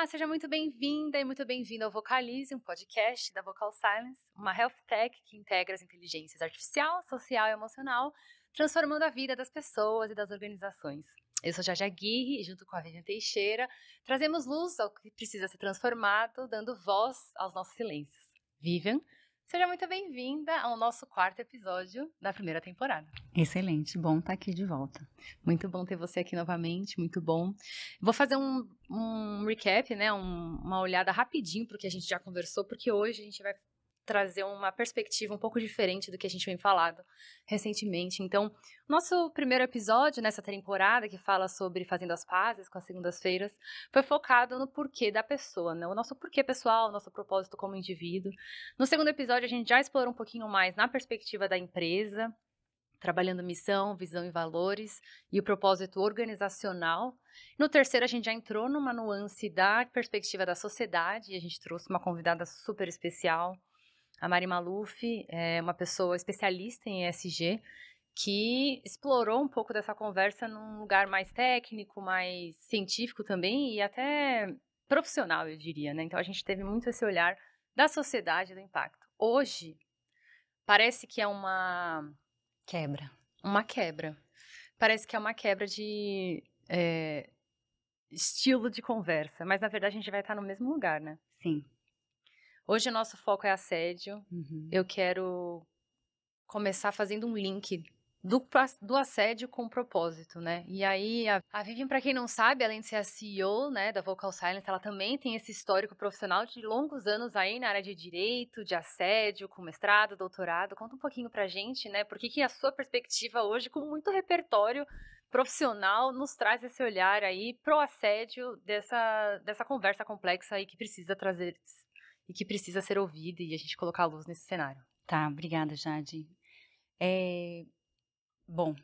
Olá, seja muito bem-vinda e muito bem-vindo ao Vocalize, um podcast da Vocal Silence, uma health tech que integra as inteligências artificial, social e emocional, transformando a vida das pessoas e das organizações. Eu sou Jaja Aguirre e junto com a Vivian Teixeira, trazemos luz ao que precisa ser transformado, dando voz aos nossos silêncios. Vivian, seja muito bem-vinda ao nosso quarto episódio da primeira temporada. Excelente, bom estar aqui de volta. Muito bom ter você aqui novamente, muito bom. Vou fazer um recap, né, uma olhada rapidinho para o que a gente já conversou, porque hoje a gente vai trazer uma perspectiva um pouco diferente do que a gente vem falado recentemente. Então, nosso primeiro episódio nessa temporada, que fala sobre fazendo as pazes com as segundas-feiras, foi focado no porquê da pessoa, né? O nosso porquê pessoal, o nosso propósito como indivíduo. No segundo episódio, a gente já explorou um pouquinho mais na perspectiva da empresa, trabalhando missão, visão e valores, e o propósito organizacional. No terceiro, a gente já entrou numa nuance da perspectiva da sociedade, e a gente trouxe uma convidada super especial, a Mari Maluf, uma pessoa especialista em ESG, que explorou um pouco dessa conversa num lugar mais técnico, mais científico também, e até profissional, eu diria, né? Então, a gente teve muito esse olhar da sociedade e do impacto. Hoje, parece que é uma quebra. Parece que é uma quebra de estilo de conversa, mas na verdade a gente vai estar no mesmo lugar, né? Sim. Hoje o nosso foco é assédio. Eu quero começar fazendo um link do assédio com o propósito, né? E aí, a Vivian, para quem não sabe, além de ser a CEO, né, da Vocal Silence, ela também tem esse histórico profissional de longos anos aí na área de direito, de assédio, com mestrado, doutorado. Conta um pouquinho pra gente, né? Por que a sua perspectiva hoje, com muito repertório profissional, nos traz esse olhar aí pro assédio dessa conversa complexa aí que precisa trazer e que precisa ser ouvida e a gente colocar a luz nesse cenário. Tá, obrigada, Jade. Bom,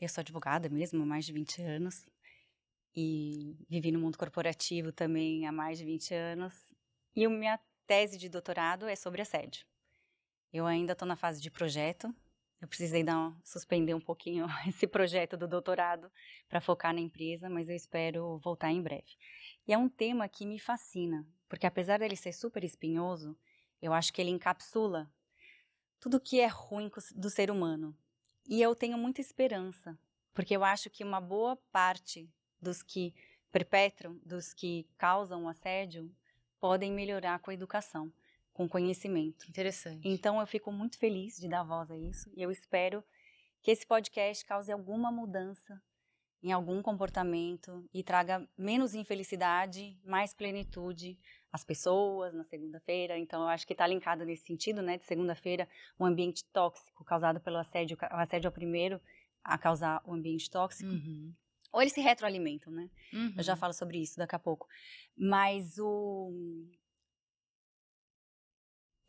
eu sou advogada mesmo há mais de 20 anos e vivi no mundo corporativo também há mais de 20 anos e a minha tese de doutorado é sobre assédio. Eu ainda estou na fase de projeto, eu precisei suspender um pouquinho esse projeto do doutorado para focar na empresa, mas eu espero voltar em breve. E é um tema que me fascina, porque apesar dele ser super espinhoso, eu acho que ele encapsula tudo que é ruim do ser humano. E eu tenho muita esperança, porque eu acho que uma boa parte dos que perpetram, dos que causam assédio, podem melhorar com a educação, com conhecimento. Interessante. Então eu fico muito feliz de dar voz a isso e eu espero que esse podcast cause alguma mudança em algum comportamento e traga menos infelicidade, mais plenitude às pessoas na segunda-feira. Então, eu acho que está linkado nesse sentido, né? De segunda-feira, um ambiente tóxico causado pelo assédio. O assédio é o primeiro a causar o ambiente tóxico. Ou eles se retroalimentam, né? Eu já falo sobre isso daqui a pouco. Mas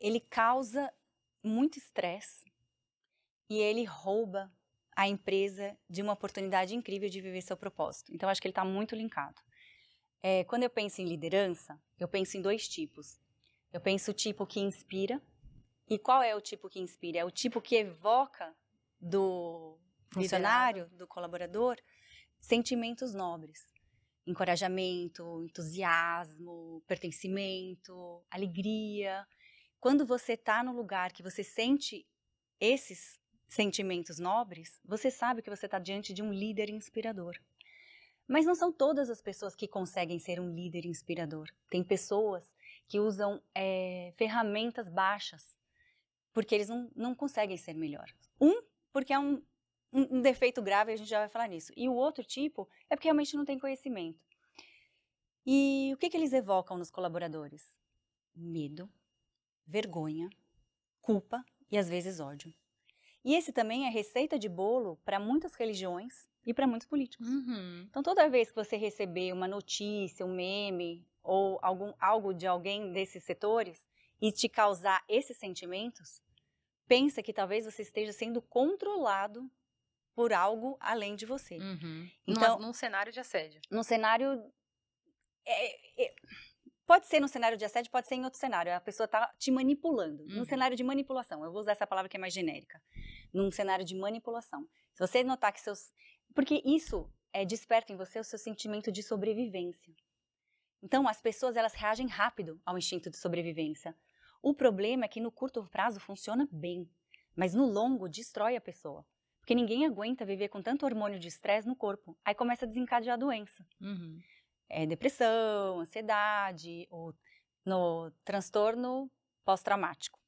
ele causa muito estresse e ele rouba a empresa de uma oportunidade incrível de viver seu propósito. Então, acho que ele está muito linkado. Quando eu penso em liderança, eu penso em dois tipos. Eu penso o tipo que inspira. E qual é o tipo que inspira? É o tipo que evoca do funcionário, do colaborador, sentimentos nobres. Encorajamento, entusiasmo, pertencimento, alegria. Quando você está no lugar que você sente esses sentimentos nobres, você sabe que você está diante de um líder inspirador. Mas não são todas as pessoas que conseguem ser um líder inspirador. Tem pessoas que usam ferramentas baixas, porque eles não conseguem ser melhor. Porque é um defeito grave, a gente já vai falar nisso. E o outro tipo é porque realmente não tem conhecimento. E o que eles evocam nos colaboradores? Medo, vergonha, culpa e às vezes ódio. E esse também é receita de bolo para muitas religiões e para muitos políticos. Então, toda vez que você receber uma notícia, um meme ou algo de alguém desses setores e te causar esses sentimentos, pensa que talvez você esteja sendo controlado por algo além de você. Então, num cenário de assédio. Num cenário... Pode ser no cenário de assédio, pode ser em outro cenário. A pessoa está te manipulando. Num cenário de manipulação. Eu vou usar essa palavra que é mais genérica. Num cenário de manipulação. Se você notar que porque isso desperta em você o seu sentimento de sobrevivência. Então, as pessoas, elas reagem rápido ao instinto de sobrevivência. O problema é que no curto prazo funciona bem, mas no longo destrói a pessoa. Porque ninguém aguenta viver com tanto hormônio de estresse no corpo. Aí começa a desencadear a doença. Depressão, ansiedade, ou no transtorno pós-traumático.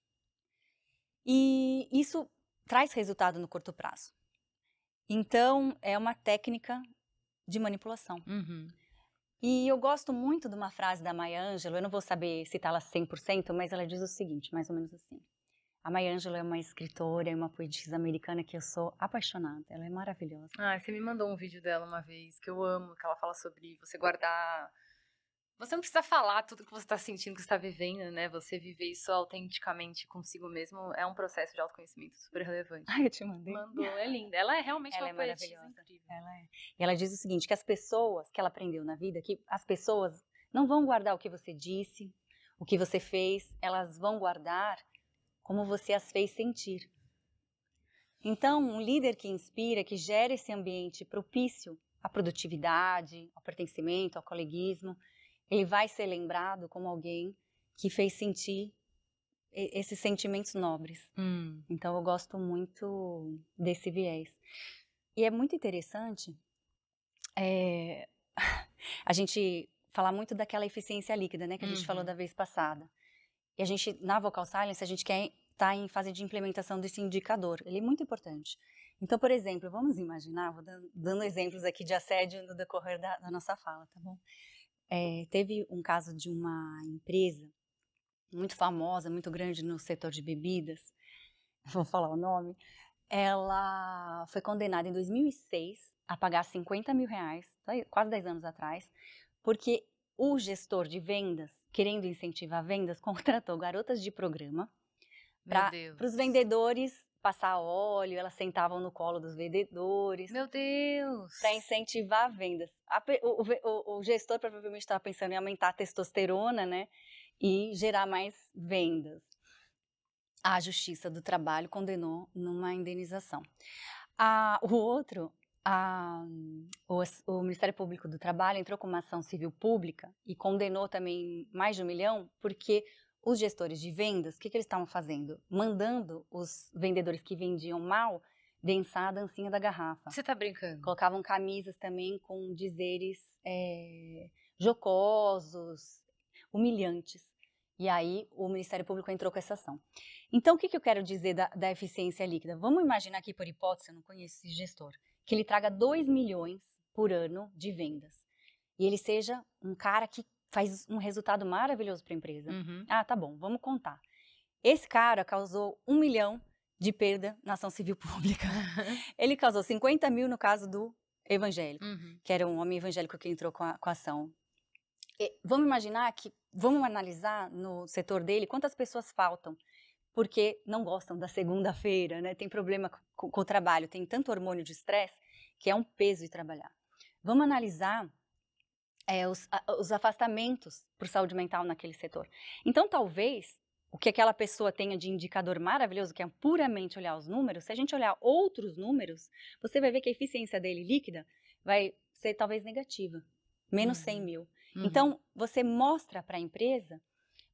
E isso traz resultado no curto prazo. Então, é uma técnica de manipulação. E eu gosto muito de uma frase da Maya Angelou, eu não vou saber citá-la 100%, mas ela diz o seguinte, mais ou menos assim. A Maya Angelou é uma escritora e uma poetisa americana que eu sou apaixonada, ela é maravilhosa. Ah, você me mandou um vídeo dela uma vez, que eu amo, que ela fala sobre você guardar... Você não precisa falar tudo que você está sentindo, que você está vivendo, né? Você viver isso autenticamente consigo mesmo é um processo de autoconhecimento super relevante. Ai, eu te mandei. Mandou, é linda. Ela é realmente Ela uma é poetisa maravilhosa. incrível. Ela é. E ela diz o seguinte, que as pessoas, que ela aprendeu na vida, que as pessoas não vão guardar o que você disse, o que você fez, elas vão guardar como você as fez sentir. Então, um líder que inspira, que gera esse ambiente propício à produtividade, ao pertencimento, ao coleguismo, ele vai ser lembrado como alguém que fez sentir esses sentimentos nobres. Então, eu gosto muito desse viés. E é muito interessante a gente falar muito daquela eficiência líquida, né, que a gente falou da vez passada. E a gente, na Vocal Silence, a gente quer estar em fase de implementação desse indicador. Ele é muito importante. Então, por exemplo, vamos imaginar, vou dando exemplos aqui de assédio no decorrer da nossa fala, tá bom? Teve um caso de uma empresa muito famosa, muito grande no setor de bebidas, vou falar o nome, ela foi condenada em 2006 a pagar 50 mil reais, quase 10 anos atrás, porque o gestor de vendas, querendo incentivar vendas, contratou garotas de programa para os vendedores passar óleo, elas sentavam no colo dos vendedores. Meu Deus! Para incentivar vendas. O gestor provavelmente estava pensando em aumentar a testosterona, né? E gerar mais vendas. A Justiça do Trabalho condenou numa indenização. O Ministério Público do Trabalho entrou com uma ação civil pública e condenou também mais de 1 milhão, porque os gestores de vendas, o que eles estavam fazendo? Mandando os vendedores que vendiam mal dançar a dancinha da garrafa. Você tá brincando? Colocavam camisas também com dizeres jocosos, humilhantes. E aí o Ministério Público entrou com essa ação. Então, o que eu quero dizer da eficiência líquida? Vamos imaginar aqui, por hipótese, eu não conheço esse gestor, que ele traga 2 milhões por ano de vendas. E ele seja um cara que faz um resultado maravilhoso para a empresa. Ah, tá bom, vamos contar. Esse cara causou 1 milhão de perda na ação civil pública. Ele causou 50 mil no caso do evangélico, que era um homem evangélico que entrou com a ação. Vamos imaginar vamos analisar no setor dele quantas pessoas faltam, porque não gostam da segunda-feira, né? Tem problema com o trabalho, tem tanto hormônio de estresse que é um peso de trabalhar. Vamos analisar os afastamentos por saúde mental naquele setor. Então, talvez, o que aquela pessoa tenha de indicador maravilhoso, que é puramente olhar os números, se a gente olhar outros números, você vai ver que a eficiência dele líquida vai ser talvez negativa, menos 100 mil. Então, você mostra para a empresa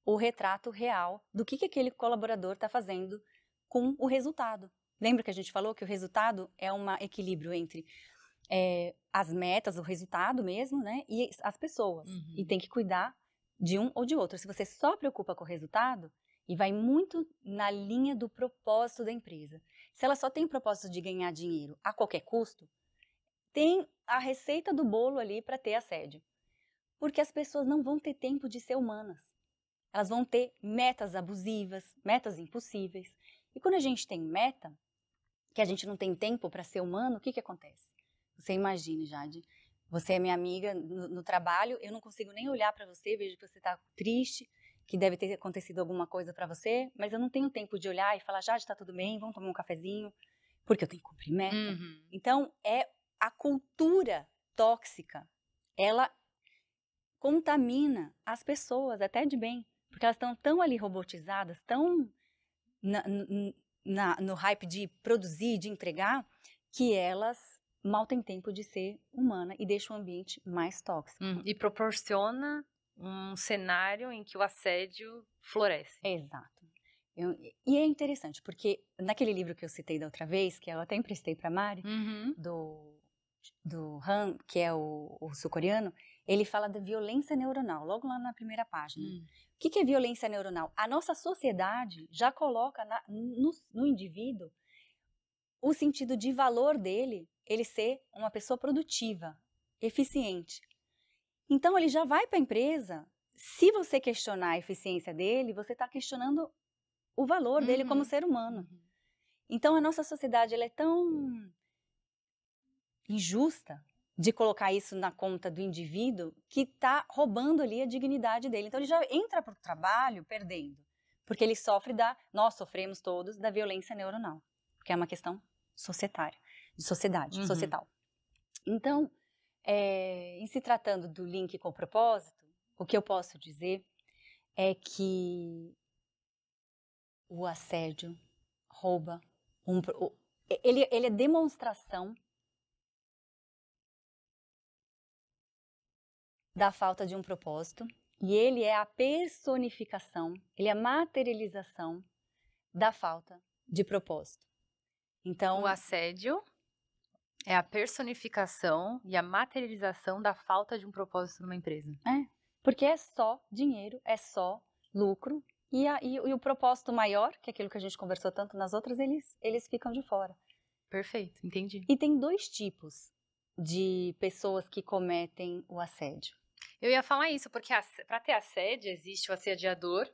o retrato real do que aquele colaborador está fazendo com o resultado. Lembra que a gente falou que o resultado é um equilíbrio entre as metas, o resultado mesmo, né, e as pessoas. E tem que cuidar de um ou de outro. Se você só preocupa com o resultado, e vai muito na linha do propósito da empresa. Se ela só tem o propósito de ganhar dinheiro a qualquer custo, tem a receita do bolo ali para ter assédio. Porque as pessoas não vão ter tempo de ser humanas. Elas vão ter metas abusivas, metas impossíveis. E quando a gente tem meta, que a gente não tem tempo para ser humano, o que acontece? Você imagine, Jade, você é minha amiga no trabalho, eu não consigo nem olhar para você, vejo que você está triste, que deve ter acontecido alguma coisa para você, mas eu não tenho tempo de olhar e falar, Jade, está tudo bem, vamos tomar um cafezinho, porque eu tenho que cumprir meta. Então, a cultura tóxica, ela contamina as pessoas, até de bem, porque elas estão tão ali robotizadas, tão no hype de produzir, de entregar, que elas mal têm tempo de ser humana e deixam o ambiente mais tóxico. E proporciona um cenário em que o assédio floresce. Exato. E é interessante, porque naquele livro que eu citei da outra vez, que eu até emprestei para Mari, do Han, que é o sul-coreano, ele fala da violência neuronal, logo lá na primeira página. O que é violência neuronal? A nossa sociedade já coloca no indivíduo o sentido de valor dele, ele ser uma pessoa produtiva, eficiente. Então, ele já vai para a empresa, se você questionar a eficiência dele, você está questionando o valor dele como ser humano. Então, a nossa sociedade ela é tão injusta de colocar isso na conta do indivíduo que está roubando ali a dignidade dele. Então, ele já entra para o trabalho perdendo, porque ele sofre nós sofremos todos da violência neuronal, que é uma questão societária, de sociedade, societal. Então, em se tratando do link com o propósito, o que eu posso dizer é que o assédio rouba, ele é demonstração da falta de um propósito e ele é a personificação, ele é a materialização da falta de propósito. Então, o assédio é a personificação e a materialização da falta de um propósito numa empresa. Porque é só dinheiro, é só lucro e o propósito maior, que é aquilo que a gente conversou tanto nas outras, eles ficam de fora. Perfeito, entendi. E tem 2 tipos de pessoas que cometem o assédio. Eu ia falar isso, porque para ter assédio existe o assediador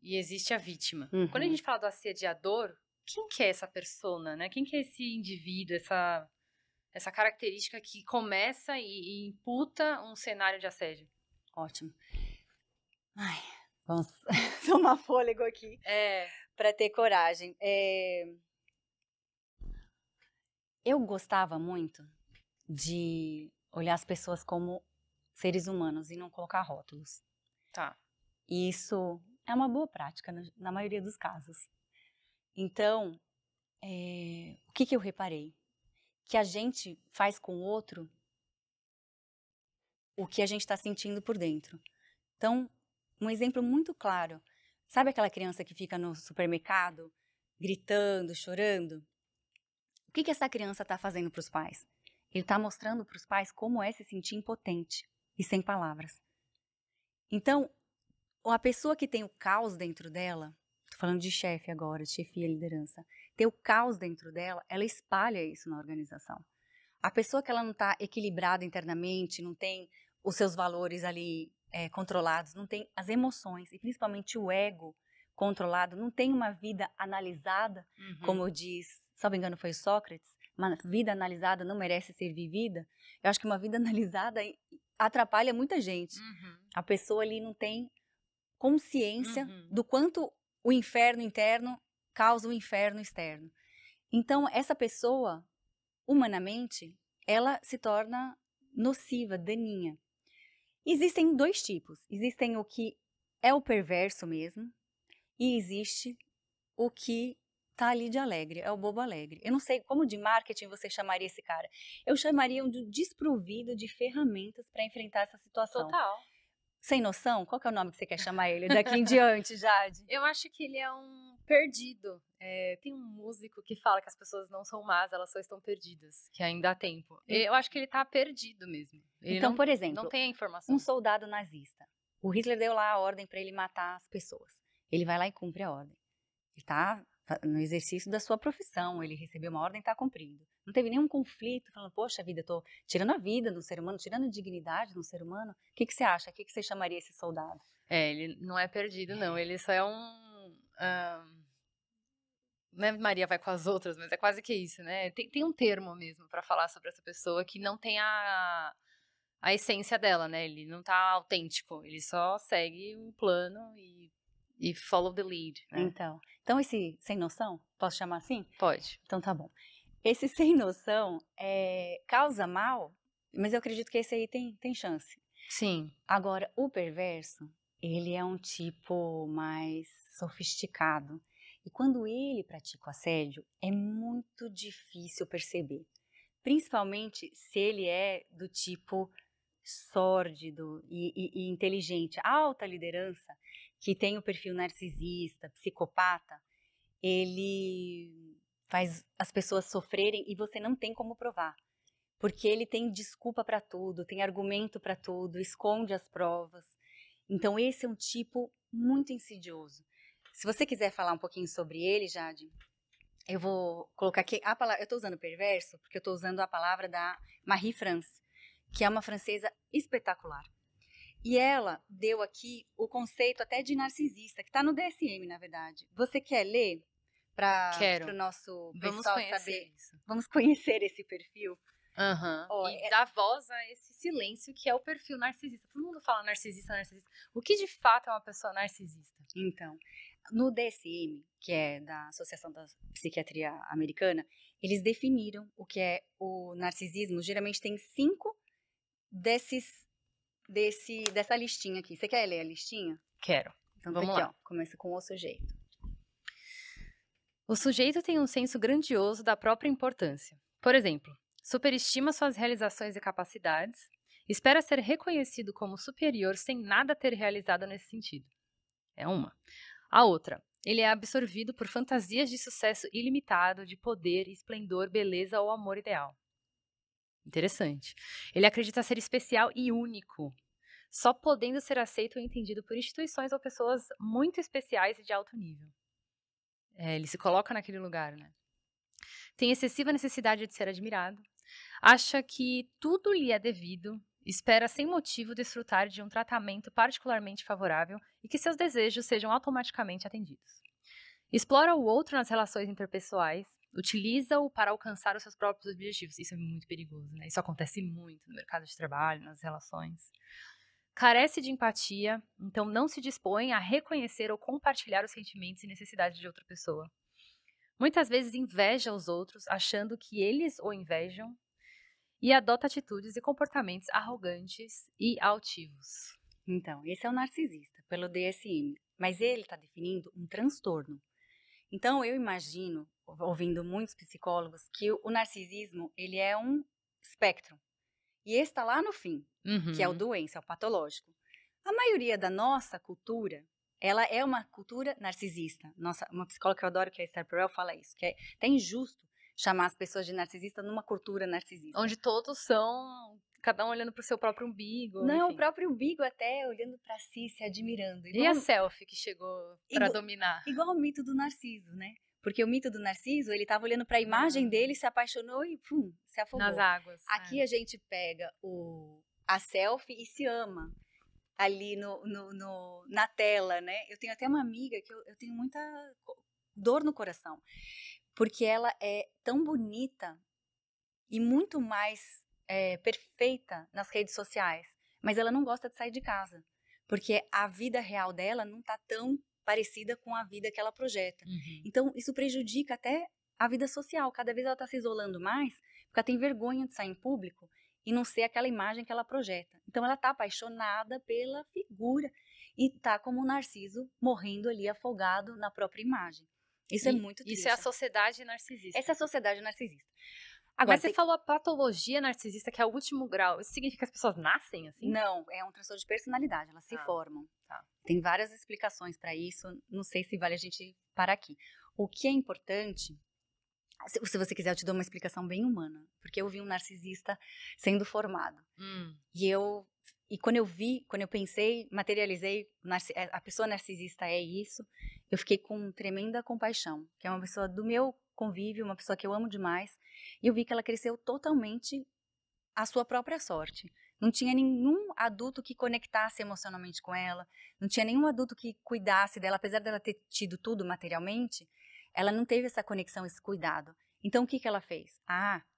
e existe a vítima. Quando a gente fala do assediador, quem que é essa persona, né? Quem que é esse indivíduo, essa característica que começa e imputa um cenário de assédio? Ótimo. Vamos tomar fôlego aqui para ter coragem. Eu gostava muito de olhar as pessoas como seres humanos e não colocar rótulos. Tá. E isso é uma boa prática na maioria dos casos. Então, o que eu reparei? Que a gente faz com o outro o que a gente está sentindo por dentro. Então, um exemplo muito claro. Sabe aquela criança que fica no supermercado, gritando, chorando? O que essa criança está fazendo para os pais? Ele está mostrando para os pais como é se sentir impotente e sem palavras. Então, a pessoa que tem o caos dentro dela, estou falando de chefe agora, de chefia e liderança, tem o caos dentro dela, ela espalha isso na organização. A pessoa que ela não está equilibrada internamente, não tem os seus valores ali controlados, não tem as emoções e principalmente o ego controlado, não tem uma vida analisada, como diz, se não me engano foi Sócrates, uma vida analisada não merece ser vivida. Eu acho que uma vida analisada atrapalha muita gente. A pessoa ali não tem consciência do quanto o inferno interno causa o inferno externo. Então, essa pessoa, humanamente, ela se torna nociva, daninha. Existem 2 tipos. Existem o que é o perverso mesmo e existe o que tá ali de alegre, é o bobo alegre. Eu não sei como de marketing você chamaria esse cara. Eu chamaria um de desprovido de ferramentas para enfrentar essa situação. Total. Sem noção? Qual que é o nome que você quer chamar ele daqui em diante, Jade? Eu acho que ele é um perdido. Tem um músico que fala que as pessoas não são más, elas só estão perdidas, que ainda há tempo. Eu acho que ele tá perdido mesmo. Ele então, por exemplo, não tem a informação. Um soldado nazista. O Hitler deu lá a ordem para ele matar as pessoas. Ele vai lá e cumpre a ordem. Ele está no exercício da sua profissão, ele recebeu uma ordem e está cumprindo. Não teve nenhum conflito, falando, poxa vida, estou tirando a vida do ser humano, tirando a dignidade do ser humano. O que você acha? O que você chamaria esse soldado? Ele não é perdido, não. Ele só é não é Maria vai com as outras, mas é quase que isso, né? Tem um termo mesmo para falar sobre essa pessoa que não tem a essência dela, né? Ele não tá autêntico, ele só segue um plano e follow the lead, né? Então esse sem noção, posso chamar assim? Pode. Então tá bom. Esse sem noção causa mal, mas eu acredito que esse aí tem chance. Sim. Agora, o perverso, ele é um tipo mais sofisticado. E quando ele pratica o assédio, é muito difícil perceber. Principalmente se ele é do tipo sórdido e inteligente, alta liderança, que tem o perfil narcisista, psicopata, ele faz as pessoas sofrerem e você não tem como provar. Porque ele tem desculpa para tudo, tem argumento para tudo, esconde as provas. Então esse é um tipo muito insidioso. Se você quiser falar um pouquinho sobre ele, Jade, eu vou colocar aqui a palavra. Eu estou usando perverso porque eu estou usando a palavra da Marie-France, que é uma francesa espetacular. E ela deu aqui o conceito até de narcisista, que está no DSM, na verdade. Você quer ler para o nosso pessoal saber? Isso. Vamos conhecer esse perfil? E dar voz a esse silêncio que é o perfil narcisista. Todo mundo fala narcisista, narcisista. O que de fato é uma pessoa narcisista? Então, no DSM, que é da Associação da Psiquiatria Americana, eles definiram o que é o narcisismo. Geralmente tem 5 dessa listinha aqui. Você quer ler a listinha? Quero. Então vamos lá. Começa com o sujeito. O sujeito tem um senso grandioso da própria importância. Por exemplo, superestima suas realizações e capacidades, espera ser reconhecido como superior sem nada ter realizado nesse sentido. É uma. A outra, ele é absorvido por fantasias de sucesso ilimitado, de poder, esplendor, beleza ou amor ideal. Interessante. Ele acredita ser especial e único, só podendo ser aceito e entendido por instituições ou pessoas muito especiais e de alto nível. Ele se coloca naquele lugar, né? Tem excessiva necessidade de ser admirado, acha que tudo lhe é devido, espera sem motivo desfrutar de um tratamento particularmente favorável e que seus desejos sejam automaticamente atendidos. Explora o outro nas relações interpessoais, utiliza-o para alcançar os seus próprios objetivos. Isso é muito perigoso, né? Isso acontece muito no mercado de trabalho, nas relações. Carece de empatia, então não se dispõe a reconhecer ou compartilhar os sentimentos e necessidades de outra pessoa. Muitas vezes inveja os outros, achando que eles o invejam, e adota atitudes e comportamentos arrogantes e altivos. Então, esse é o narcisista, pelo DSM, mas ele está definindo um transtorno. Então, eu imagino, ouvindo muitos psicólogos, que o narcisismo ele é um espectro. E esse está lá no fim, que é o doença, é o patológico. A maioria da nossa cultura, ela é uma cultura narcisista. Uma psicóloga que eu adoro, que é a Esther Perel, fala isso, que é até injusto chamar as pessoas de narcisista numa cultura narcisista. Onde todos são, cada um olhando para o seu próprio umbigo. Não, enfim. o próprio umbigo até olhando para si, se admirando. E a selfie que chegou para dominar? Igual o mito do Narciso, né? Porque o mito do Narciso, ele estava olhando para a imagem dele, se apaixonou e pum, se afogou. Nas águas. Aqui a gente pega a selfie e se ama ali na tela, né? Eu tenho até uma amiga que eu tenho muita dor no coração, porque ela é tão bonita e muito mais perfeita nas redes sociais, mas ela não gosta de sair de casa, porque a vida real dela não tá tão parecida com a vida que ela projeta. Então, isso prejudica até a vida social. Cada vez ela está se isolando mais, porque ela tem vergonha de sair em público e não ser aquela imagem que ela projeta. Então, ela está apaixonada pela figura e está como um Narciso morrendo ali afogado na própria imagem. Isso é muito triste. Isso é a sociedade narcisista. Essa é a sociedade narcisista. Agora, mas você falou a patologia narcisista, que é o último grau. Isso significa que as pessoas nascem assim? Não, é um transtorno de personalidade, elas se formam. Tem várias explicações para isso, não sei se vale a gente parar aqui. O que é importante, se você quiser eu te dou uma explicação bem humana, porque eu vi um narcisista sendo formado. E quando eu pensei, materializei, a pessoa narcisista é isso, eu fiquei com tremenda compaixão, que é uma pessoa do meu convívio, uma pessoa que eu amo demais, e eu vi que ela cresceu totalmente à sua própria sorte. Não tinha nenhum adulto que conectasse emocionalmente com ela, não tinha nenhum adulto que cuidasse dela, apesar dela ter tido tudo materialmente, ela não teve essa conexão, esse cuidado. Então, o que ela fez?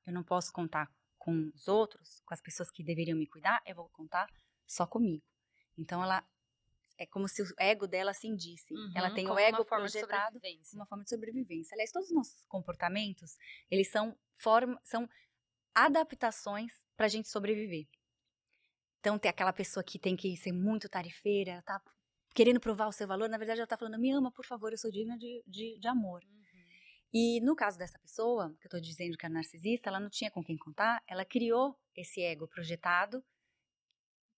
Eu não posso contar com os outros, com as pessoas que deveriam me cuidar, eu vou contar só comigo. Então, é como se o ego dela cindisse. Ela tem o ego projetado, uma forma de sobrevivência. Aliás, todos os nossos comportamentos, eles são adaptações para a gente sobreviver. Então, tem aquela pessoa que tem que ser muito tarefeira, ela tá querendo provar o seu valor, na verdade ela tá falando, me ama, por favor, eu sou digna de amor. E no caso dessa pessoa, que eu tô dizendo que é narcisista, ela não tinha com quem contar, ela criou esse ego projetado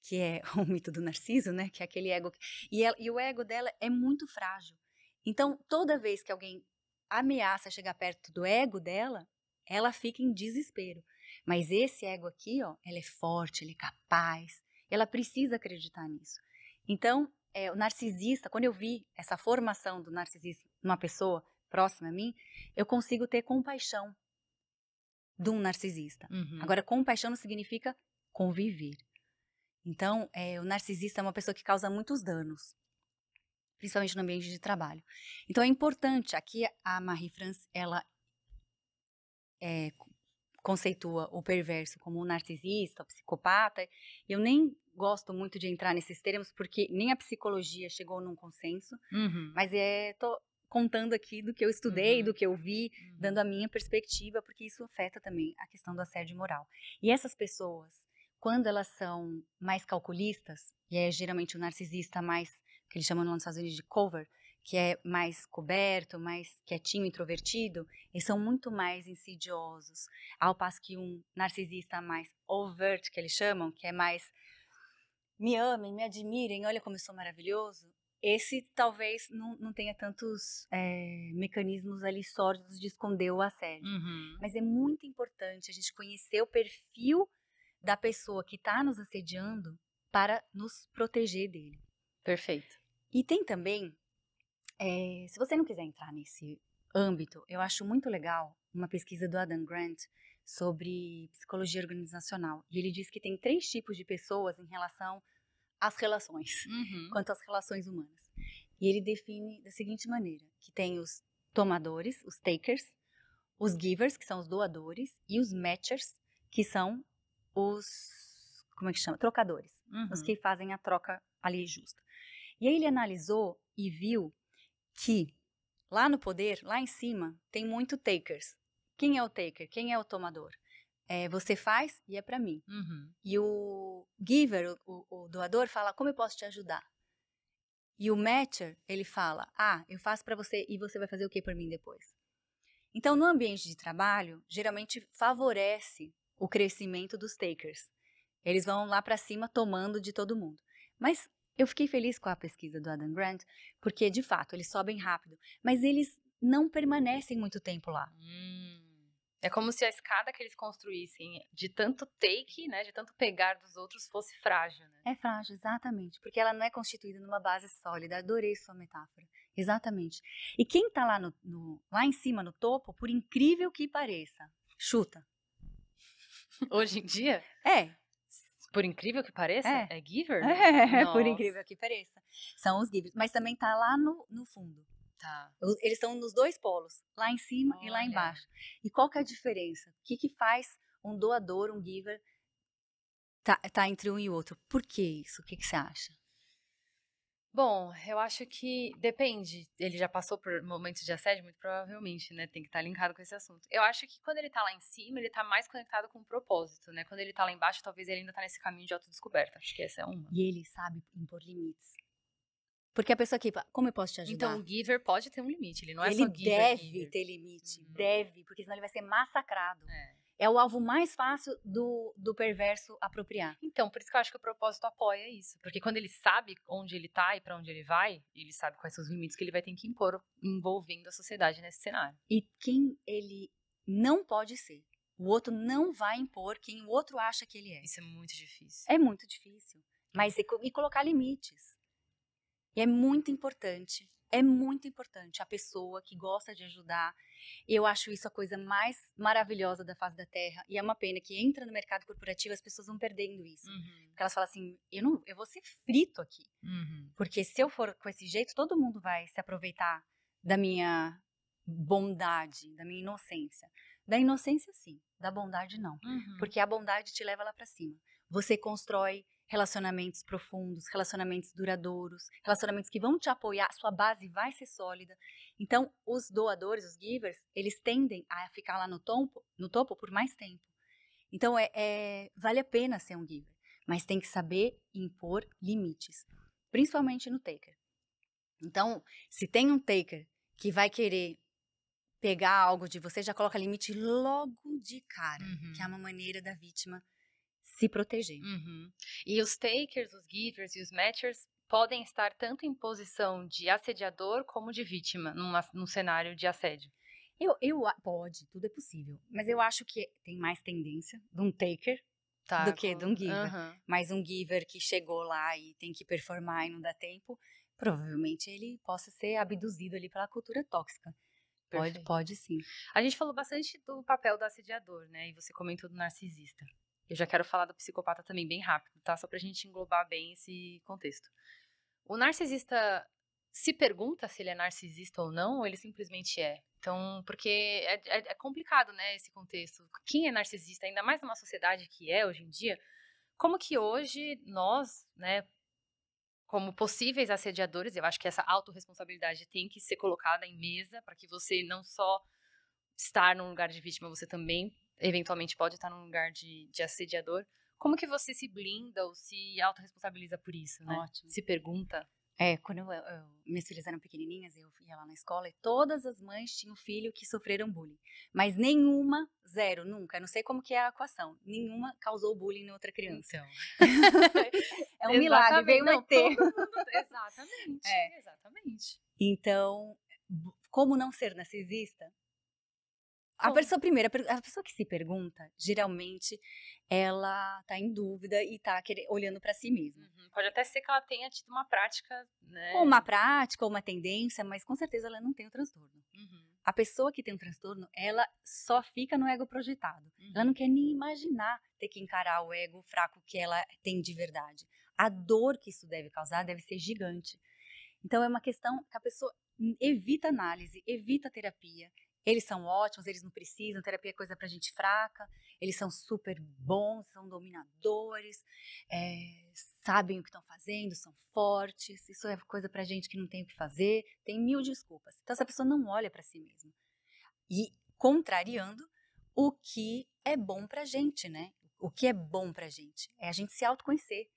que é o mito do Narciso, né? Que é aquele ego. E o ego dela é muito frágil. Então, toda vez que alguém ameaça chegar perto do ego dela, ela fica em desespero. Mas esse ego aqui, ó, ela é forte, ela é capaz, ela precisa acreditar nisso. Então, o narcisista, quando eu vi essa formação do narcisista numa pessoa próxima a mim, eu consigo ter compaixão de um narcisista. Uhum. Agora, compaixão não significa conviver. Então, o narcisista é uma pessoa que causa muitos danos, principalmente no ambiente de trabalho. Então, é importante, aqui a Marie-France, ela conceitua o perverso como um narcisista, o psicopata. Eu nem gosto muito de entrar nesses termos, porque nem a psicologia chegou num consenso, Uhum. mas tô contando aqui do que eu estudei, Uhum. do que eu vi, dando a minha perspectiva, porque isso afeta também a questão do assédio moral. E essas pessoas, quando elas são mais calculistas, e é geralmente o narcisista mais, que eles chamam nos Estados Unidos de cover, que é mais coberto, mais quietinho, introvertido, eles são muito mais insidiosos, ao passo que um narcisista mais overt, que eles chamam, que é mais me amem, me admirem, olha como eu sou maravilhoso, esse talvez não tenha tantos mecanismos ali sórdidos de esconder o assédio. Uhum. Mas é muito importante a gente conhecer o perfil da pessoa que está nos assediando para nos proteger dele. Perfeito. E tem também, se você não quiser entrar nesse âmbito, eu acho muito legal uma pesquisa do Adam Grant sobre psicologia organizacional. E ele diz que tem 3 tipos de pessoas em relação às relações, Uhum. quanto às relações humanas. E ele define da seguinte maneira, que tem os tomadores, os takers, os givers, que são os doadores, e os matchers, que são os, como é que chama? Trocadores, os que fazem a troca ali justa. E aí ele analisou e viu que lá no poder, lá em cima, tem muito takers. Quem é o taker? Quem é o tomador? Você faz e é para mim. Uhum. E o giver, o doador, fala, como eu posso te ajudar? E o matcher, ele fala, eu faço para você e você vai fazer o que por mim depois? Então, no ambiente de trabalho, geralmente favorece o crescimento dos takers. Eles vão lá para cima tomando de todo mundo. Mas eu fiquei feliz com a pesquisa do Adam Grant, porque, de fato, eles sobem rápido, mas eles não permanecem muito tempo lá. É como se a escada que eles construíssem de tanto take, né, de tanto pegar dos outros, fosse frágil, né? É frágil, exatamente, porque ela não é constituída numa base sólida. Adorei sua metáfora. Exatamente. E quem tá lá, lá em cima, no topo, por incrível que pareça, chuta. Hoje em dia? Por incrível que pareça? É giver? Né? Por incrível que pareça. São os givers. Mas também tá lá no fundo. Tá. Eles estão nos 2 polos, lá em cima e lá embaixo. E qual que é a diferença? O que faz um doador, um giver, tá entre um e o outro? Por que isso? O que você acha? Bom, eu acho que depende. Ele já passou por momentos de assédio, muito provavelmente, né? Tem que estar linkado com esse assunto. Eu acho que quando ele tá lá em cima, ele tá mais conectado com o propósito, né? Quando ele tá lá embaixo, talvez ele ainda tá nesse caminho de autodescoberta. Acho que essa é uma. E ele sabe impor limites. Porque a pessoa aqui, como eu posso te ajudar? Então, o giver pode ter um limite, ele não é ele só giver. Ele deve giver. ter limite, deve, porque senão ele vai ser massacrado. É. É o alvo mais fácil do perverso apropriar. Então, por isso que eu acho que o propósito apoia isso. Porque quando ele sabe onde ele tá e pra onde ele vai, ele sabe quais são os limites que ele vai ter que impor envolvendo a sociedade nesse cenário. E quem ele não pode ser. O outro não vai impor quem o outro acha que ele é. Isso é muito difícil. É muito difícil. Mas e colocar limites. E é muito importante a pessoa que gosta de ajudar. Eu acho isso a coisa mais maravilhosa da face da Terra. E é uma pena que entra no mercado corporativo, as pessoas vão perdendo isso. Porque elas falam assim, eu vou ser frito aqui. Porque se eu for com esse jeito, todo mundo vai se aproveitar da minha bondade, da minha inocência. Da inocência, sim. Da bondade, não. Porque a bondade te leva lá pra cima. Você constrói relacionamentos profundos, relacionamentos duradouros, relacionamentos que vão te apoiar, sua base vai ser sólida. Então, os doadores, os givers, eles tendem a ficar lá no topo por mais tempo. Então, vale a pena ser um giver, mas tem que saber impor limites, principalmente no taker. Então, se tem um taker que vai querer pegar algo de você, já coloca limite logo de cara, que é uma maneira da vítima se proteger. Uhum. E os takers, os givers e os matchers podem estar tanto em posição de assediador como de vítima num cenário de assédio. Pode, tudo é possível. Mas eu acho que tem mais tendência de um taker Tá, do que de um giver. aham. Mas um giver que chegou lá e tem que performar e não dá tempo, provavelmente ele possa ser abduzido ali pela cultura tóxica. Perfeito. Pode sim. A gente falou bastante do papel do assediador, né? E você comentou do narcisista. Eu já quero falar do psicopata também bem rápido, tá? Só pra gente englobar bem esse contexto. O narcisista se pergunta se ele é narcisista ou não, ou ele simplesmente é? Então, porque é complicado, né, esse contexto. Quem é narcisista, ainda mais numa sociedade que é hoje em dia, como que hoje nós, né, como possíveis assediadores, eu acho que essa autorresponsabilidade tem que ser colocada em mesa para que você não só estar num lugar de vítima, você também eventualmente pode estar num lugar de assediador. Como que você se blinda ou se autorresponsabiliza por isso, né? Ótimo. Se pergunta. Quando minhas filhas eram pequenininhas, eu ia lá na escola e todas as mães tinham filho que sofreram bullying. Mas nenhuma, zero, nunca, não sei como que é a equação, nenhuma causou bullying em outra criança. Então. É um milagre, veio um ET. Exatamente, exatamente. Então, como não ser narcisista? A pessoa que se pergunta, geralmente, ela tá em dúvida e tá olhando para si mesma. Uhum. Pode até ser que ela tenha tido uma prática, né? Ou uma prática, ou uma tendência, mas com certeza ela não tem o transtorno. Uhum. A pessoa que tem um transtorno, ela só fica no ego projetado. Uhum. Ela não quer nem imaginar ter que encarar o ego fraco que ela tem de verdade. A dor que isso deve causar deve ser gigante. Então é uma questão que a pessoa evita análise, evita terapia. Eles são ótimos, eles não precisam, terapia é coisa pra gente fraca, eles são super bons, são dominadores, sabem o que estão fazendo, são fortes, isso é coisa pra gente que não tem o que fazer, tem mil desculpas. Então essa pessoa não olha pra si mesma. E contrariando o que é bom pra gente, né? O que é bom pra gente é a gente se autoconhecer.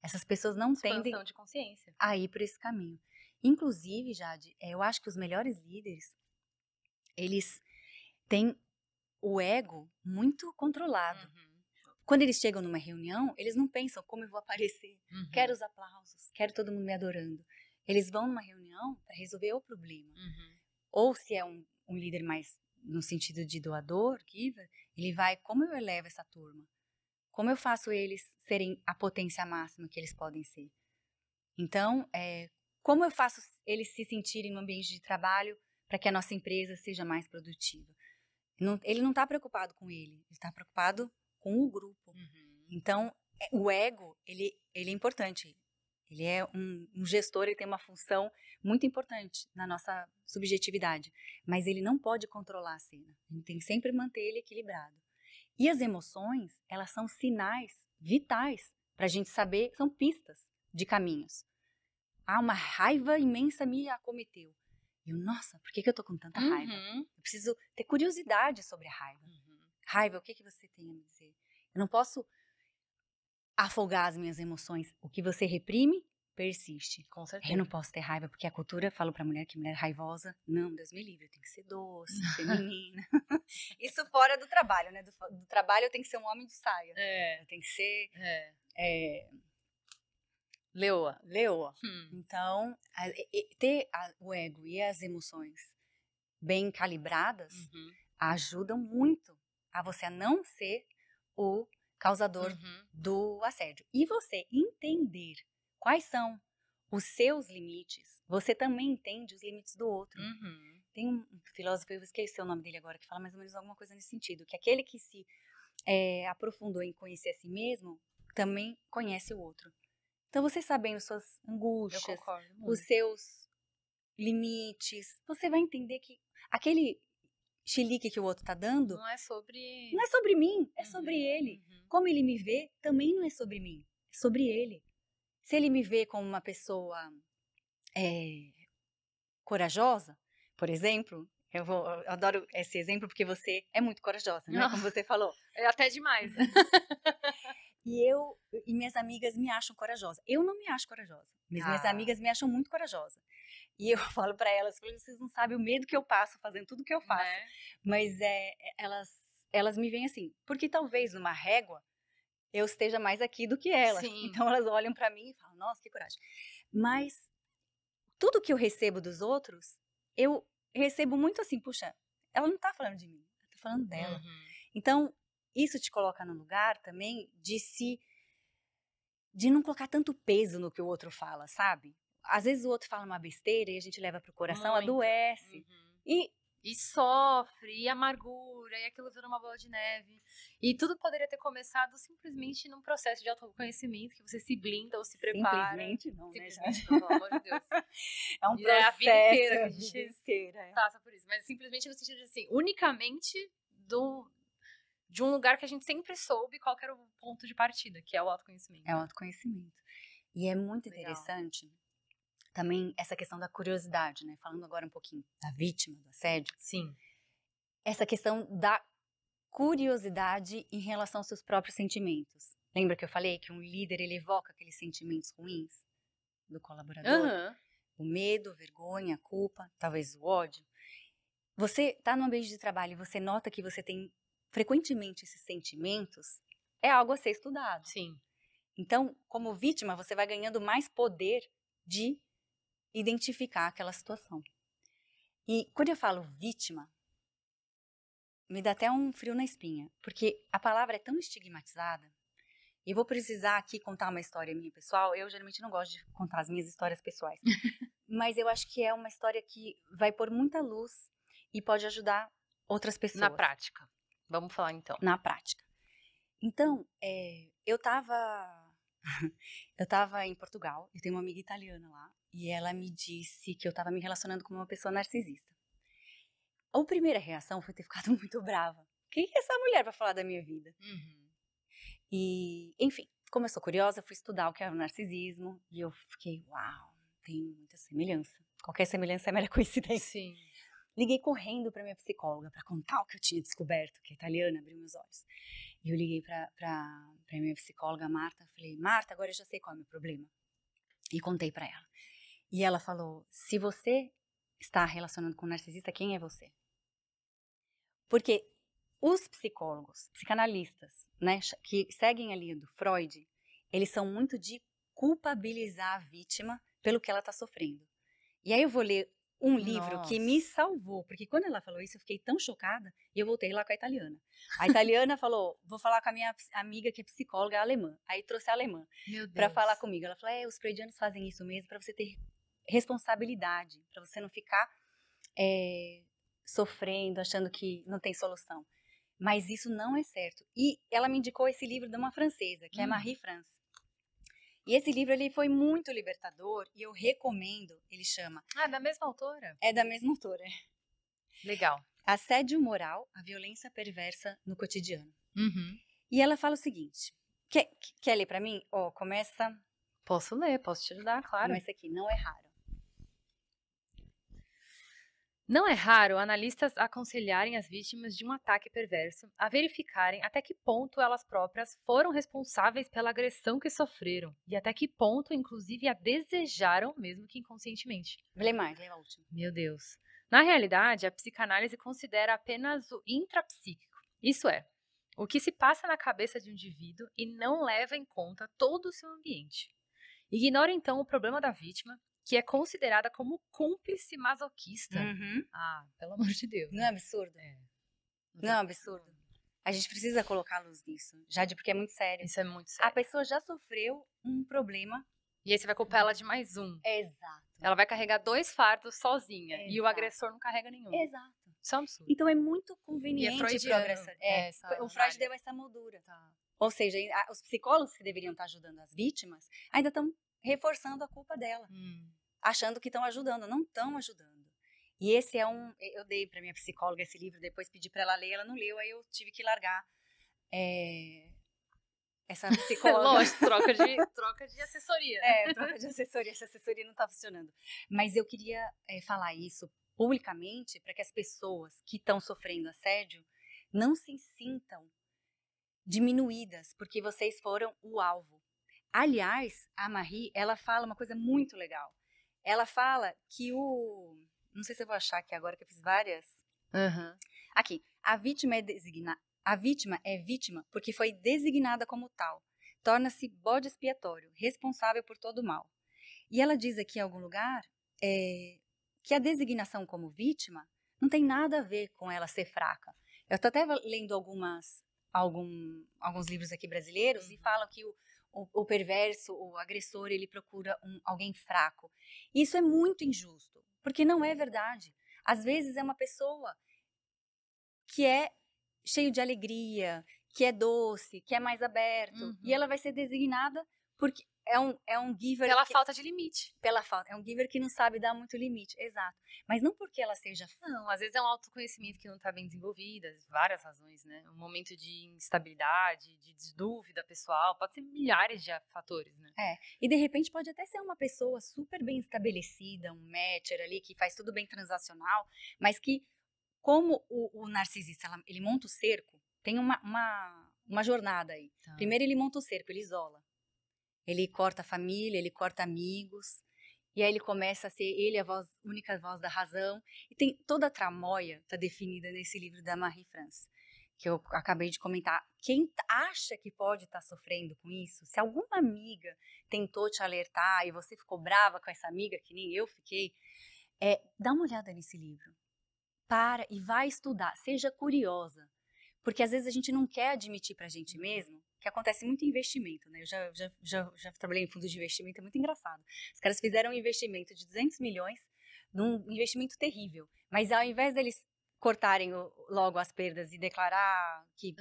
Essas pessoas não tendem Expansão de consciência. a ir por esse caminho. Inclusive, Jade, eu acho que os melhores líderes, eles têm o ego muito controlado. Uhum. Quando eles chegam numa reunião, eles não pensam como eu vou aparecer, Uhum. quero os aplausos, quero todo mundo me adorando. Eles vão numa reunião para resolver o problema. Uhum. Ou se é um líder mais no sentido de doador, giver, ele vai, como eu elevo essa turma? Como eu faço eles serem a potência máxima que eles podem ser? Então, como eu faço eles se sentirem no ambiente de trabalho para que a nossa empresa seja mais produtiva? Ele não está preocupado com ele está preocupado com o grupo. Uhum. Então, o ego, ele é importante. Ele é um gestor, ele tem uma função muito importante na nossa subjetividade. Mas ele não pode controlar a cena. A gente tem que sempre manter ele equilibrado. E as emoções, elas são sinais vitais para a gente saber, são pistas de caminhos. Uma raiva imensa me acometeu. Nossa, por que eu tô com tanta raiva? Eu preciso ter curiosidade sobre a raiva. Raiva, o que você tem a me dizer? Eu não posso afogar as minhas emoções. O que você reprime, persiste. Com certeza. Eu não posso ter raiva, porque a cultura fala pra mulher que mulher raivosa, não, Deus me livre, eu tenho que ser doce, feminina. Isso fora do trabalho, né? Do trabalho eu tenho que ser um homem de saia. Eu tenho que ser... Leoa. Então, ter o ego e as emoções bem calibradas ajudam muito a você a não ser o causador do assédio. E você entender quais são os seus limites, você também entende os limites do outro. Tem um filósofo, eu esqueci o nome dele agora, que fala mais ou menos alguma coisa nesse sentido, que aquele que se aprofundou em conhecer a si mesmo, também conhece o outro. Então, você sabendo suas angústias, os seus limites, você vai entender que aquele chilique que o outro tá dando não é sobre mim, é sobre ele. Como ele me vê, também não é sobre mim, é sobre ele. Se ele me vê como uma pessoa corajosa, por exemplo, eu adoro esse exemplo porque você é muito corajosa, né? Como você falou. É até demais. E minhas amigas me acham corajosa. Eu não me acho corajosa, mas minhas amigas me acham muito corajosa. E eu falo pra elas, vocês não sabem o medo que eu passo fazendo tudo que eu faço. Né? Mas elas me veem assim, porque talvez numa régua eu esteja mais aqui do que elas. Sim. Então elas olham pra mim e falam, nossa, que coragem. Mas tudo que eu recebo dos outros, eu recebo muito assim, puxa, ela não tá falando de mim, ela tá falando dela. Uhum. Então, isso te coloca no lugar também de não colocar tanto peso no que o outro fala, sabe? Às vezes o outro fala uma besteira e a gente leva pro coração, Muito. adoece. Uhum. E sofre, e amargura, e aquilo vira uma bola de neve. E tudo poderia ter começado simplesmente num processo de autoconhecimento, que você se blinda ou se prepara. Simplesmente não, né? Simplesmente não, pelo amor de Deus. É um E processo, a vida inteira que a a vida gente inteira. passa por isso. Mas simplesmente no sentido de assim, unicamente de um lugar que a gente sempre soube qual que era o ponto de partida, que é o autoconhecimento. É o autoconhecimento. E é muito interessante também essa questão da curiosidade, né? Falando agora um pouquinho da vítima do assédio. Sim. Essa questão da curiosidade em relação aos seus próprios sentimentos. Lembra que eu falei que um líder, ele evoca aqueles sentimentos ruins do colaborador? Uhum. O medo, a vergonha, a culpa, talvez o ódio. Você está no ambiente de trabalho e você nota que você tem frequentemente esses sentimentos, é algo a ser estudado. Sim. Então, como vítima, você vai ganhando mais poder de identificar aquela situação. E quando eu falo vítima, me dá até um frio na espinha, porque a palavra é tão estigmatizada. E eu vou precisar aqui contar uma história minha pessoal. Eu geralmente não gosto de contar as minhas histórias pessoais, mas eu acho que é uma história que vai pôr muita luz e pode ajudar outras pessoas. Na prática. Vamos falar então. Na prática. Então, eu tava em Portugal, eu tenho uma amiga italiana lá, e ela me disse que eu tava me relacionando com uma pessoa narcisista. A primeira reação foi ter ficado muito brava. Quem é essa mulher pra falar da minha vida? Uhum. E, enfim, como eu sou curiosa, fui estudar o que é o narcisismo, e eu fiquei, uau, tem muita semelhança. Qualquer semelhança é mera coincidência. Sim. Liguei correndo pra minha psicóloga pra contar o que eu tinha descoberto, que a italiana abriu meus olhos. E eu liguei pra minha psicóloga, Marta, falei, Marta, agora eu já sei qual é o meu problema. E contei pra ela. E ela falou, se você está relacionando com um narcisista, quem é você? Porque os psicólogos, psicanalistas, né, que seguem a linha do Freud, eles são muito de culpabilizar a vítima pelo que ela está sofrendo. E aí eu vou ler um livro que me salvou, porque quando ela falou isso eu fiquei tão chocada e eu voltei lá com a italiana. A italiana falou, vou falar com a minha amiga que é psicóloga alemã. Aí trouxe a alemã para falar comigo. Ela falou, os freudianos fazem isso mesmo para você ter responsabilidade, para você não ficar sofrendo, achando que não tem solução. Mas isso não é certo. E ela me indicou esse livro de uma francesa, que é Marie France. E esse livro ele foi muito libertador e eu recomendo, ele chama... Ah, da mesma autora? É da mesma autora. Legal. Assédio moral, a violência perversa no cotidiano. Uhum. E ela fala o seguinte, quer ler pra mim? Começa... Posso ler, posso te ajudar, claro. Começa aqui, não é raro. Não é raro analistas aconselharem as vítimas de um ataque perverso a verificarem até que ponto elas próprias foram responsáveis pela agressão que sofreram e até que ponto, inclusive, a desejaram, mesmo que inconscientemente. Lê mais, lê a última. Meu Deus. Na realidade, a psicanálise considera apenas o intrapsíquico, isso é, o que se passa na cabeça de um indivíduo e não leva em conta todo o seu ambiente. Ignora então o problema da vítima, que é considerada como cúmplice masoquista. Uhum. Ah, pelo amor de Deus. Não é absurdo? Não é absurdo? A gente precisa colocar a luz nisso, porque é muito sério. Isso é muito sério. A pessoa já sofreu um problema. E aí você vai culpar ela de mais um. Exato. Ela vai carregar 2 fardos sozinha. Exato. E o agressor não carrega nenhum. Exato. Isso é um absurdo. Então é muito conveniente para o agressor. O Freud deu essa moldura. Tá. Ou seja, os psicólogos que deveriam estar ajudando as vítimas ainda estão reforçando a culpa dela. Achando que estão ajudando, não estão ajudando. E esse é eu dei para minha psicóloga esse livro, depois pedi para ela ler, ela não leu, aí eu tive que largar essa psicóloga. Lógico, troca de assessoria. Troca de assessoria, essa assessoria não está funcionando. Mas eu queria falar isso publicamente para que as pessoas que estão sofrendo assédio não se sintam diminuídas, porque vocês foram o alvo. Aliás, a Marie, ela fala uma coisa muito legal. Ela fala que não sei se eu vou achar aqui agora, que eu fiz várias. Uhum. Aqui, a vítima é A vítima é vítima porque foi designada como tal. Torna-se bode expiatório, responsável por todo o mal. E ela diz aqui em algum lugar que a designação como vítima não tem nada a ver com ela ser fraca. Eu estou até lendo alguns livros aqui brasileiros e falam que o perverso, o agressor, ele procura alguém fraco. E isso é muito injusto, porque não é verdade. Às vezes é uma pessoa que é cheio de alegria, que é doce, que é mais aberto, e ela vai ser designada porque é um giver... Pela falta de limite. É um giver que não sabe dar muito limite, exato. Mas não porque ela seja... Não, às vezes é um autoconhecimento que não está bem desenvolvido, várias razões, né? Um momento de instabilidade, de dúvida pessoal, pode ser milhares de fatores, né? E de repente pode até ser uma pessoa super bem estabelecida, um matcher ali, que faz tudo bem transacional, mas que, como o narcisista, ele monta o cerco, tem uma jornada aí. Tá. Primeiro ele monta o cerco, ele isola. Ele corta a família, ele corta amigos, e aí ele começa a ser ele a única voz da razão. E tem toda a tramóia, está definida nesse livro da Marie-France, que eu acabei de comentar. Quem acha que pode estar sofrendo com isso, se alguma amiga tentou te alertar e você ficou brava com essa amiga, que nem eu fiquei, dá uma olhada nesse livro. Para e vai estudar, seja curiosa. Porque às vezes a gente não quer admitir pra gente mesmo que acontece muito investimento, né? Eu já trabalhei em fundos de investimento, é muito engraçado. Os caras fizeram um investimento de 200 milhões, num investimento terrível. Mas ao invés deles cortarem logo as perdas e declarar que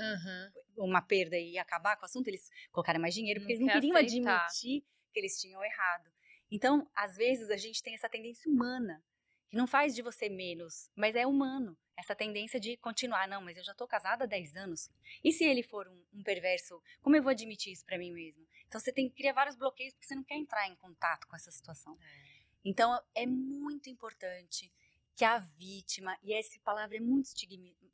uma perda e acabar com o assunto, eles colocaram mais dinheiro, porque eles não queriam admitir que eles tinham errado. Então, às vezes, a gente tem essa tendência humana, que não faz de você menos, mas é humano. Essa tendência de continuar, não, mas eu já tô casada há 10 anos. E se ele for um perverso, como eu vou admitir isso pra mim mesmo? Então você tem que criar vários bloqueios porque você não quer entrar em contato com essa situação. Então é muito importante que a vítima, e essa palavra é muito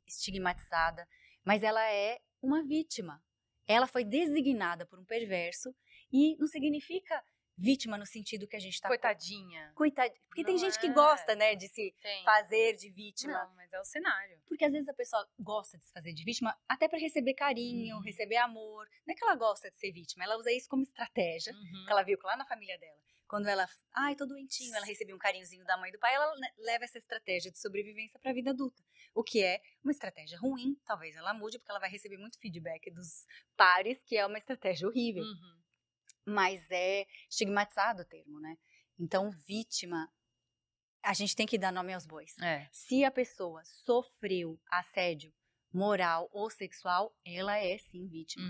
estigmatizada, mas ela é uma vítima. Ela foi designada por um perverso e não significa vítima no sentido que a gente tá... Coitadinha. Porque tem gente que gosta, né, de se fazer de vítima. Não, mas é o cenário. Porque às vezes a pessoa gosta de se fazer de vítima até para receber carinho, receber amor. Não é que ela gosta de ser vítima, ela usa isso como estratégia, que ela viu lá na família dela. Quando ela, tô doentinho, ela recebeu um carinhozinho da mãe e do pai, ela leva essa estratégia de sobrevivência para a vida adulta. O que é uma estratégia ruim, talvez ela mude, porque ela vai receber muito feedback dos pares, que é uma estratégia horrível. Mas é estigmatizado o termo, né? Então, vítima, a gente tem que dar nome aos bois. Se a pessoa sofreu assédio moral ou sexual, ela é sim vítima.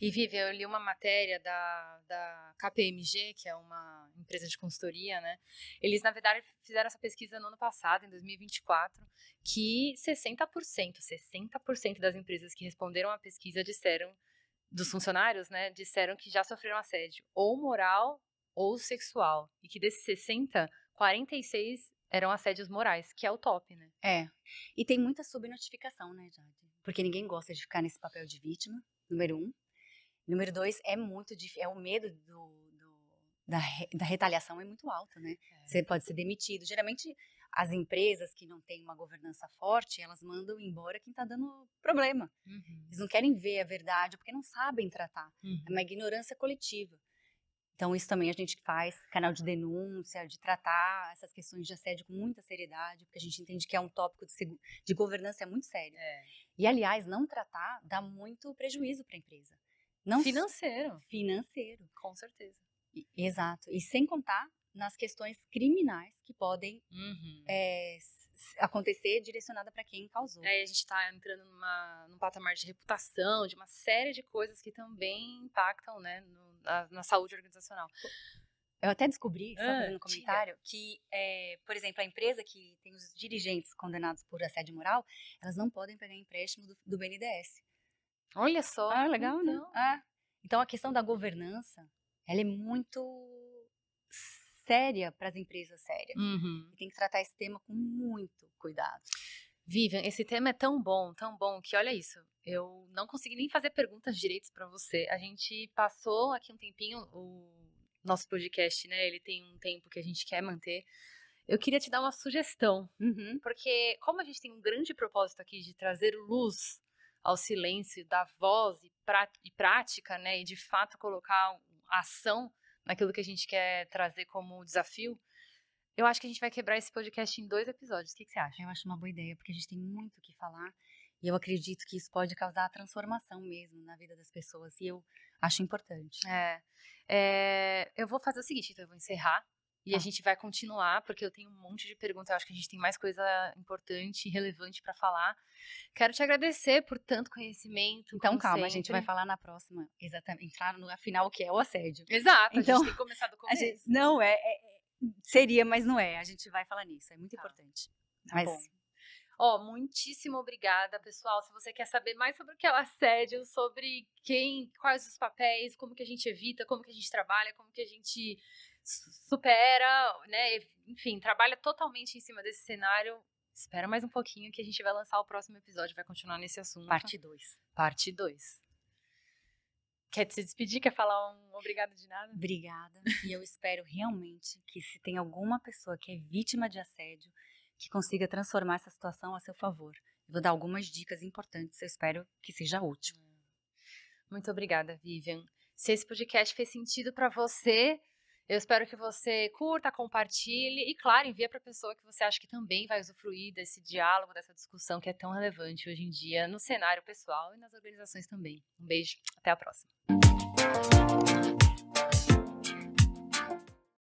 E Vivi, eu li uma matéria da KPMG, que é uma empresa de consultoria, né? Eles, na verdade, fizeram essa pesquisa no ano passado, em 2024, que 60% das empresas que responderam à pesquisa disseram, dos funcionários, né, disseram que já sofreram assédio, ou moral ou sexual. E que desses 60, 46 eram assédios morais, que é o top, né? E tem muita subnotificação, né, Jade? Porque ninguém gosta de ficar nesse papel de vítima, número 1. Número 2, é muito difícil, o medo da retaliação é muito alto, né? Você pode ser demitido. Geralmente, as empresas que não têm uma governança forte, elas mandam embora quem está dando problema. Eles não querem ver a verdade, porque não sabem tratar. É uma ignorância coletiva. Então, isso também a gente faz, canal de denúncia, de tratar essas questões de assédio com muita seriedade, porque a gente entende que é um tópico de governança muito sério. E, aliás, não tratar dá muito prejuízo para a empresa. Financeiro. Com certeza. Exato. E sem contar nas questões criminais que podem acontecer direcionada para quem causou. Aí a gente está entrando num patamar de reputação, de uma série de coisas que também impactam, né, na saúde organizacional. Eu até descobri, só fazendo um comentário, que, por exemplo, a empresa que tem os dirigentes condenados por assédio moral, elas não podem pegar empréstimo do BNDES. Olha só. Legal, então, né? Então, a questão da governança, ela é muito séria para as empresas sérias. E tem que tratar esse tema com muito cuidado. Vivian, esse tema é tão bom, que olha isso, eu não consegui nem fazer perguntas direitas para você. A gente passou aqui um tempinho, o nosso podcast, né, ele tem um tempo que a gente quer manter. Eu queria te dar uma sugestão, porque como a gente tem um grande propósito aqui de trazer luz ao silêncio, dar voz e prática, né? E de fato colocar ação naquilo que a gente quer trazer como desafio, eu acho que a gente vai quebrar esse podcast em 2 episódios. O que você acha? Eu acho uma boa ideia, porque a gente tem muito o que falar. E eu acredito que isso pode causar transformação mesmo na vida das pessoas. E eu acho importante. Eu vou fazer o seguinte, então eu vou encerrar. E a gente vai continuar, porque eu tenho um monte de perguntas. Eu acho que a gente tem mais coisa importante e relevante para falar. Quero te agradecer por tanto conhecimento. Então, calma, sempre. a gente vai falar na próxima. Exatamente. Entrar no afinal, o que é o assédio. Exato, então, a gente tem que começar do começo. Não seria, mas não é. A gente vai falar nisso. É muito importante. Tá bom. Muitíssimo obrigada, pessoal. Se você quer saber mais sobre o que é o assédio, sobre quais os papéis, como que a gente evita, como que a gente trabalha, como que a gente supera, né? Enfim, trabalha totalmente em cima desse cenário. Espera mais um pouquinho que a gente vai lançar o próximo episódio, vai continuar nesse assunto. Parte 2. Parte 2. Quer se despedir? Quer falar um obrigado de nada? Obrigada. E eu espero realmente que se tem alguma pessoa que é vítima de assédio, que consiga transformar essa situação a seu favor. Eu vou dar algumas dicas importantes, eu espero que seja útil. Muito obrigada, Vivian. Se esse podcast fez sentido para você, eu espero que você curta, compartilhe e, claro, envie para a pessoa que você acha que também vai usufruir desse diálogo, dessa discussão que é tão relevante hoje em dia no cenário pessoal e nas organizações também. Um beijo, até a próxima.